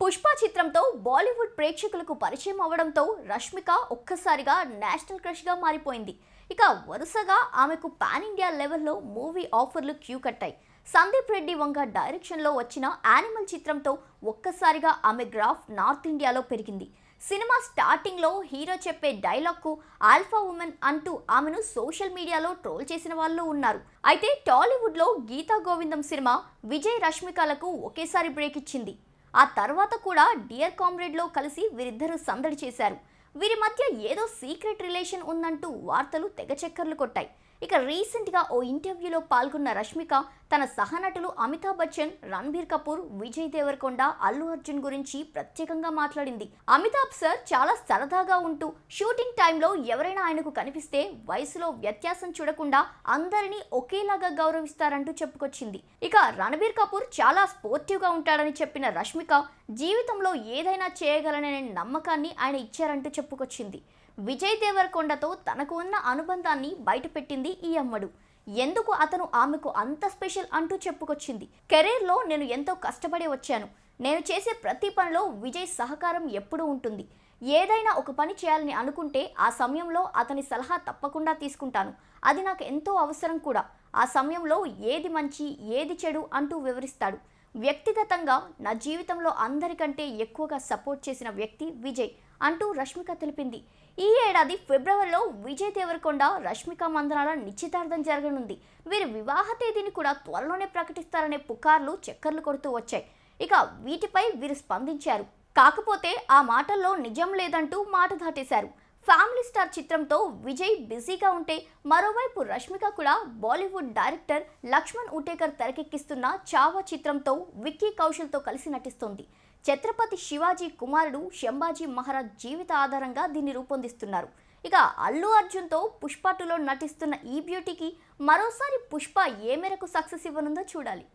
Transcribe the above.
పుష్ప చిత్రంతో బాలీవుడ్ ప్రేక్షకులకు పరిచయం అవడంతో రష్మిక ఒక్కసారిగా నేషనల్ క్రష్ గా మారిపోయింది. ఇక వరుసగా ఆమెకు పాన్ ఇండియా లెవెల్లో మూవీ ఆఫర్లు క్యూ కట్టాయి. సందీప్ రెడ్డి వంగ డైరెక్షన్లో వచ్చిన యానిమల్ చిత్రంతో ఒక్కసారిగా ఆమె గ్రాఫ్ నార్త్ ఇండియాలో పెరిగింది. సినిమా స్టార్టింగ్లో హీరో చెప్పే డైలాగ్కు ఆల్ఫా ఉమెన్ అంటూ ఆమెను సోషల్ మీడియాలో ట్రోల్ చేసిన వాళ్ళు ఉన్నారు. అయితే టాలీవుడ్లో గీతా గోవిందం సినిమా విజయ్ రష్మికలకు ఒకేసారి బ్రేక్ ఇచ్చింది. ఆ తర్వాత కూడా డియర్ కామ్రేడ్లో కలిసి వీరిద్దరూ సందడి చేశారు. వీరి మధ్య ఏదో సీక్రెట్ రిలేషన్ ఉందంటూ వార్తలు తెగ చక్కర్లు కొట్టాయి. ఇక రీసెంట్గా ఓ ఇంటర్వ్యూలో పాల్గొన్న రష్మిక తన సహనటులు అమితాబ్ బచ్చన్, రణబీర్ కపూర్, విజయ్ దేవరకొండ, అల్లు అర్జున్ గురించి ప్రత్యేకంగా మాట్లాడింది. అమితాబ్ సార్ చాలా సరదాగా ఉంటూ షూటింగ్ టైంలో ఎవరైనా ఆయనకు కనిపిస్తే వయసులో వ్యత్యాసం చూడకుండా అందరినీ ఒకేలాగా గౌరవిస్తారంటూ చెప్పుకొచ్చింది. ఇక రణబీర్ కపూర్ చాలా స్పోర్టివ్గా ఉంటాడని చెప్పిన రష్మిక జీవితంలో ఏదైనా చేయగలననే నమ్మకాన్ని ఆయన ఇచ్చారంటూ చెప్పుకొచ్చింది. విజయ్ దేవరకొండతో తనకు ఉన్న అనుబంధాన్ని బయటపెట్టింది ఈ అమ్మడు. ఎందుకు అతను ఆమెకు అంత స్పెషల్ అంటూ చెప్పుకొచ్చింది. కెరీర్లో నేను ఎంతో కష్టపడి వచ్చాను. నేను చేసే ప్రతి పనిలో విజయ్ సహకారం ఎప్పుడూ ఉంటుంది. ఏదైనా ఒక పని చేయాలని అనుకుంటే ఆ సమయంలో అతని సలహా తప్పకుండా తీసుకుంటాను. అది నాకు ఎంతో అవసరం కూడా. ఆ సమయంలో ఏది మంచి ఏది చెడు అంటూ వివరిస్తాడు. వ్యక్తిగతంగా నా జీవితంలో అందరికంటే ఎక్కువగా సపోర్ట్ చేసిన వ్యక్తి విజయ్ అంటూ రష్మిక తెలిపింది. ఈ ఏడాది ఫిబ్రవరిలో విజయ్ దేవరకొండ, రష్మిక మందనాల నిశ్చితార్థం జరగనుంది. వీరి వివాహ తేదీని కూడా త్వరలోనే ప్రకటిస్తారనే పుకార్లు చక్కర్లు కొడుతూ వచ్చాయి. ఇక వీటిపై వీరు స్పందించారు. కాకపోతే ఆ మాటల్లో నిజం లేదంటూ మాట దాటేశారు. ఫ్యామిలీ స్టార్ చిత్రంతో విజయ్ బిజీగా ఉంటే మరోవైపు రష్మిక కూడా బాలీవుడ్ డైరెక్టర్ లక్ష్మణ్ ఉటేకర్ తెరకెక్కిస్తున్న చావా చిత్రంతో విక్కీ కౌశల్తో కలిసి నటిస్తోంది. ఛత్రపతి శివాజీ కుమారుడు శంభాజీ మహారాజ్ జీవిత ఆధారంగా దీన్ని రూపొందిస్తున్నారు. ఇక అల్లు అర్జున్తో పుష్ప 2లో నటిస్తున్న ఈ బ్యూటీకి మరోసారి పుష్ప ఏ మేరకు సక్సెస్ ఇవ్వనుందో చూడాలి.